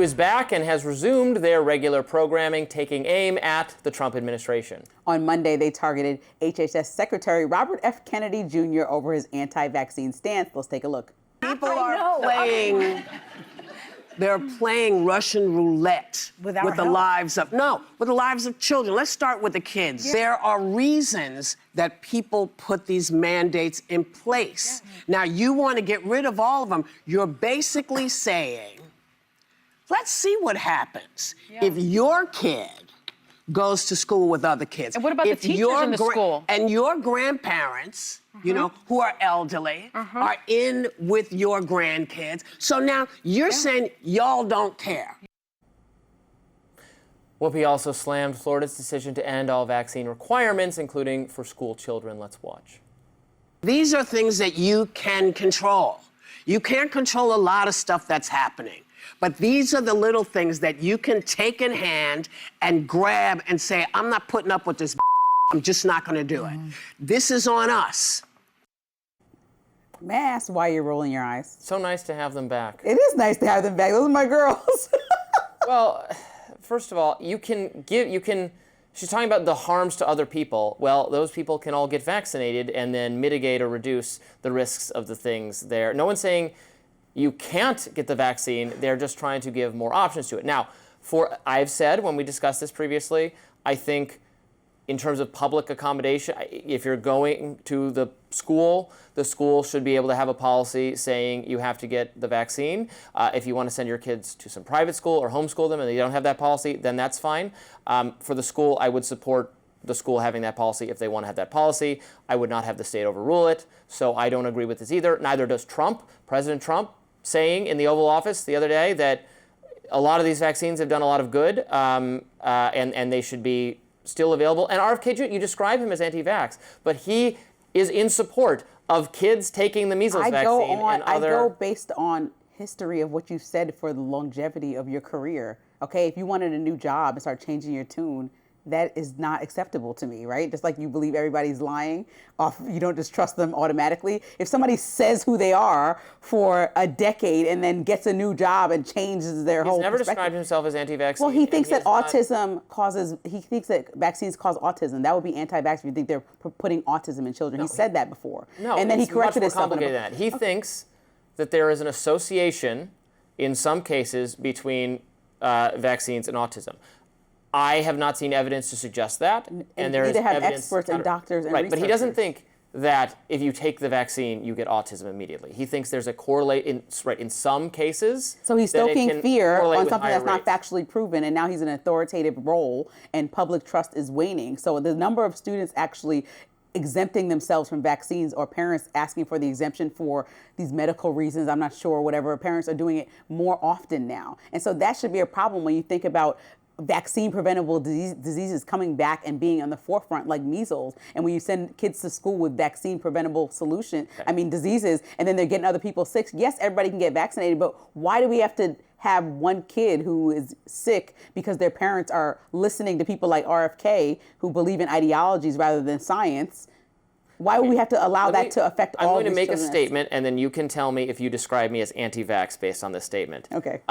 is back and has resumed their regular programming, taking aim at the Trump administration. On Monday, they targeted HHS Secretary Robert F. Kennedy Jr. over his anti-vaccine stance. Let's take a look. People are playing... They're playing Russian roulette with the lives of children. Let's start with the kids. Yeah. There are reasons that people put these mandates in place. Yeah. Now, you want to get rid of all of them. You're basically saying, let's see what happens if your kid goes to school with other kids. And what about the teachers in the school? And your grandparents, you know, who are elderly, are in with your grandkids. So now you're saying y'all don't care. Whoopi also slammed Florida's decision to end all vaccine requirements, including for school children. Let's watch. These are things that you can control. You can't control a lot of stuff that's happening. But these are the little things that you can take in hand and grab and say, I'm not putting up with this. I'm just not going to do it. This is on us. May I ask why you're rolling your eyes? So nice to have them back. It is nice to have them back. Those are my girls. Well, first of all, she's talking about the harms to other people. Well, those people can all get vaccinated and then mitigate or reduce the risks of the things there. No one's saying you can't get the vaccine. They're just trying to give more options to it. Now, I've said when we discussed this previously, I think in terms of public accommodation, if you're going to the school should be able to have a policy saying you have to get the vaccine. If you want to send your kids to some private school or homeschool them and they don't have that policy, then that's fine. For the school, I would support the school having that policy if they want to have that policy. I would not have the state overrule it. So I don't agree with this either. Neither does Trump. President Trump saying in the Oval Office the other day that a lot of these vaccines have done a lot of good and they should be still available. And RFK Jr., you describe him as anti-vax, but he is in support of kids taking the measles vaccine. I go based on history of what you've said for the longevity of your career. Okay, if you wanted a new job and start changing your tune, that is not acceptable to me, right? Just like you believe everybody's lying, you don't just trust them automatically. If somebody says who they are for a decade and then gets a new job and changes their whole perspective. He's never described himself as anti-vaccine. Well, he thinks that he thinks that vaccines cause autism. That would be anti-vax if you think they're putting autism in children. No, he said that before. No, and then he corrected himself. Much more complicated than that. He thinks that there is an association in some cases between vaccines and autism. I have not seen evidence to suggest that, and there is evidence. Experts and doctors and right, but he doesn't think that if you take the vaccine, you get autism immediately. He thinks there's a correlate in some cases. So he's stoking fear on something that's not factually proven, and now he's in an authoritative role, and public trust is waning. So the number of students actually exempting themselves from vaccines or parents asking for the exemption for these medical reasons, I'm not sure, whatever, parents are doing it more often now. And so that should be a problem when you think about vaccine preventable diseases coming back and being on the forefront, like measles. And when you send kids to school with vaccine preventable diseases, and then they're getting other people sick. Yes, everybody can get vaccinated, but why do we have to have one kid who is sick because their parents are listening to people like RFK who believe in ideologies rather than science? Why would we have to allow that to affect all these children? I'm going to make a statement, and then you can tell me if you describe me as anti-vax based on this statement. Okay.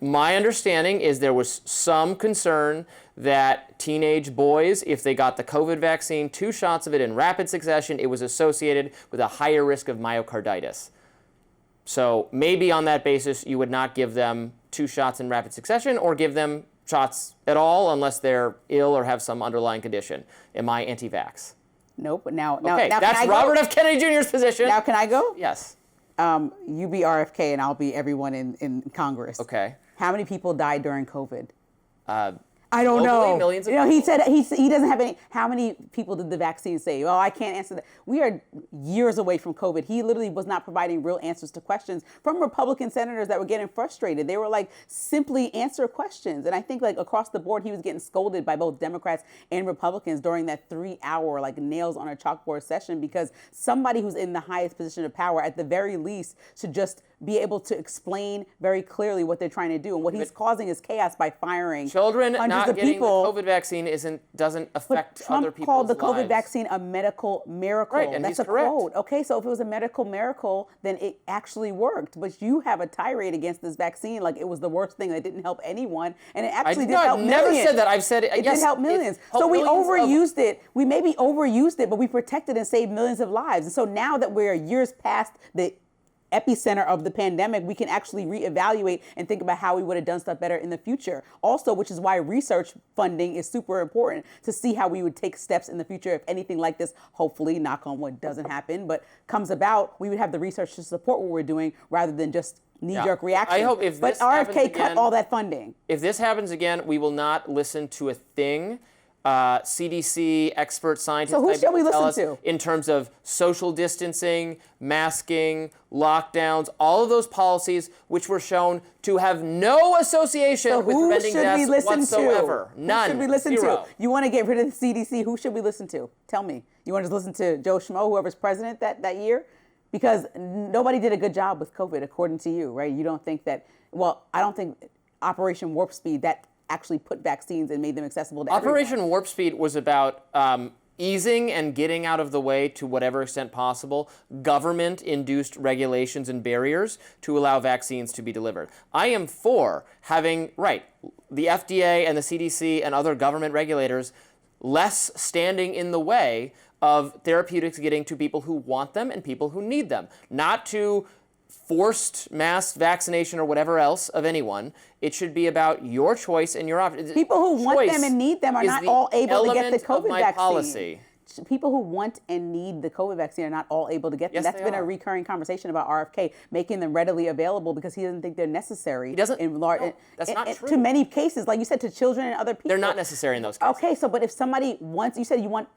My understanding is there was some concern that teenage boys, if they got the COVID vaccine, 2 shots of it in rapid succession, it was associated with a higher risk of myocarditis. So maybe on that basis, you would not give them 2 shots in rapid succession or give them shots at all unless they're ill or have some underlying condition. Am I anti-vax? Nope. Now, that's Robert F. Kennedy Jr.'s position. Now, can I go? Yes. You be RFK and I'll be everyone in Congress. Okay. How many people died during COVID? I don't know. Millions of people. He said he doesn't have any. How many people did the vaccine save? Oh, I can't answer that. We are years away from COVID. He literally was not providing real answers to questions from Republican senators that were getting frustrated. They were like, simply answer questions. And I think like across the board, he was getting scolded by both Democrats and Republicans during that 3-hour like nails on a chalkboard session because somebody who's in the highest position of power at the very least should just be able to explain very clearly what they're trying to do. And what he's causing is chaos by firing children hundreds not of getting people. the COVID vaccine doesn't affect Trump other people's called the COVID lives. vaccine a medical miracle. Right, and that's he's a correct. quote. Okay, so if it was a medical miracle, then it actually worked. But you have a tirade against this vaccine like it was the worst thing that didn't help anyone, and it actually did help millions. I've never said that. I've said it yes, did help millions. So we overused it. We maybe overused it, but we protected and saved millions of lives. And so now that we're years past the epicenter of the pandemic, we can actually reevaluate and think about how we would have done stuff better in the future. Also, which is why research funding is super important to see how we would take steps in the future if anything like this, hopefully, knock on wood, doesn't happen, but comes about, we would have the research to support what we're doing rather than just knee-jerk reaction. I hope if but this happens RFK again, cut all that funding. If this happens again, we will not listen to a thing CDC expert scientists So who should we tell listen us to? in terms of social distancing, masking, lockdowns, all of those policies which were shown to have no association with preventing deaths whatsoever. None. Who should we listen Zero. to? You want to get rid of the CDC? Who should we listen to? Tell me. You want to just listen to Joe Schmo, whoever's president that year? Because nobody did a good job with COVID, according to you, right? You don't think that, well, I don't think Operation Warp Speed, that actually put vaccines and made them accessible to everyone. Operation Warp Speed was about easing and getting out of the way, to whatever extent possible, government-induced regulations and barriers to allow vaccines to be delivered. I am for having, the FDA and the CDC and other government regulators less standing in the way of therapeutics getting to people who want them and people who need them, not to forced mass vaccination or whatever else of anyone. It should be about your choice and your option. People who want them and need them are not all able to get the COVID vaccine. Policy. People who want and need the COVID vaccine are not all able to get them. Yes, That's they been are. a recurring conversation about RFK, making them readily available because he doesn't think they're necessary. He doesn't. No, that's not true. To many cases, like you said, to children and other people. They're not necessary in those cases. Okay, so but if somebody wants, you said you want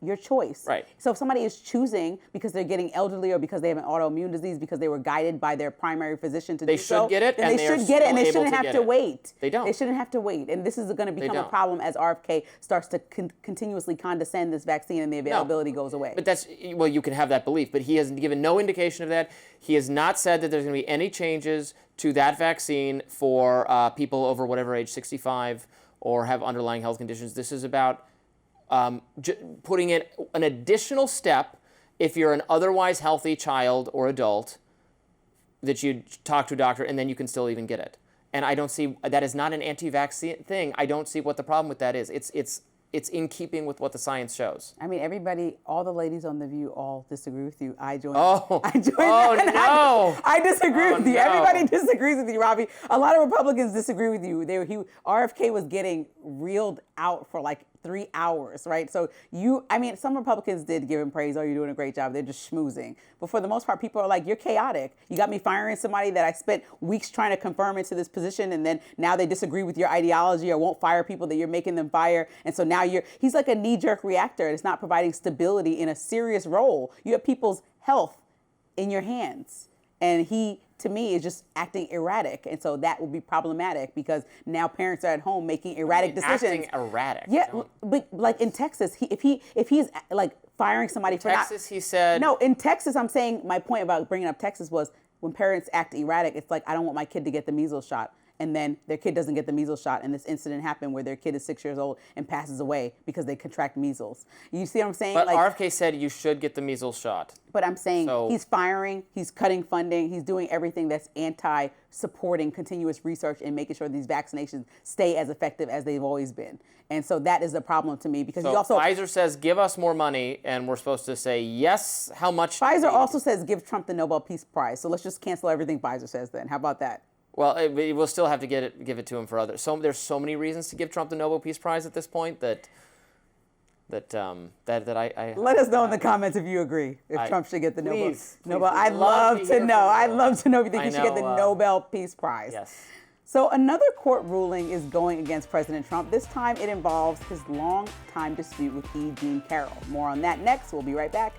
your choice. Right. So if somebody is choosing because they're getting elderly or because they have an autoimmune disease, because they were guided by their primary physician to do so, should get it, then and they they are should get it, and they still able shouldn't to have get to it. wait. They don't. They shouldn't have to wait, and this is going to become a don't. problem as RFK starts to continuously condescend this vaccine and the availability goes away. But that's, well, you can have that belief, but he has given no indication of that. He has not said that there's going to be any changes to that vaccine for people over whatever age, 65, or have underlying health conditions. This is about putting in an additional step if you're an otherwise healthy child or adult that you talk to a doctor and then you can still even get it. And I don't see, that is not an anti-vaccine thing. I don't see what the problem with that is. It's in keeping with what the science shows. I mean, everybody, all the ladies on The View all disagree with you. I disagree with you. No. Everybody disagrees with you, Robby. A lot of Republicans disagree with you. RFK was getting reeled out for like 3 hours, right? So some Republicans did give him praise. Oh, you're doing a great job. They're just schmoozing. But for the most part, people are like, you're chaotic. You got me firing somebody that I spent weeks trying to confirm into this position, and then now they disagree with your ideology or won't fire people that you're making them fire. And so now he's like a knee-jerk reactor. It's not providing stability in a serious role. You have people's health in your hands. And he, to me, is just acting erratic. And so that would be problematic because now parents are at home making erratic decisions. Acting erratic. Yeah, but like in Texas, if he's like firing somebody for Texas, he said. No, in Texas, I'm saying my point about bringing up Texas was when parents act erratic, it's like, I don't want my kid to get the measles shot. And then their kid doesn't get the measles shot, and this incident happened where their kid is 6 years old and passes away because they contract measles. You see what I'm saying? But RFK said you should get the measles shot. But I'm saying he's firing, he's cutting funding, he's doing everything that's anti-supporting continuous research and making sure these vaccinations stay as effective as they've always been. And so that is a problem to me because Pfizer says give us more money, and we're supposed to say yes. How much? Pfizer also says give Trump the Nobel Peace Prize. So let's just cancel everything Pfizer says then. How about that? Well, we'll still have to give it to him for others. So there's so many reasons to give Trump the Nobel Peace Prize at this point that I let us know in the comments if you agree if Trump should get the Nobel. I'd love love to to know. hear from I'd you. love to know if you think he should get the Nobel Peace Prize. Yes. So another court ruling is going against President Trump. This time it involves his long-time dispute with E. Jean Carroll. More on that next. We'll be right back.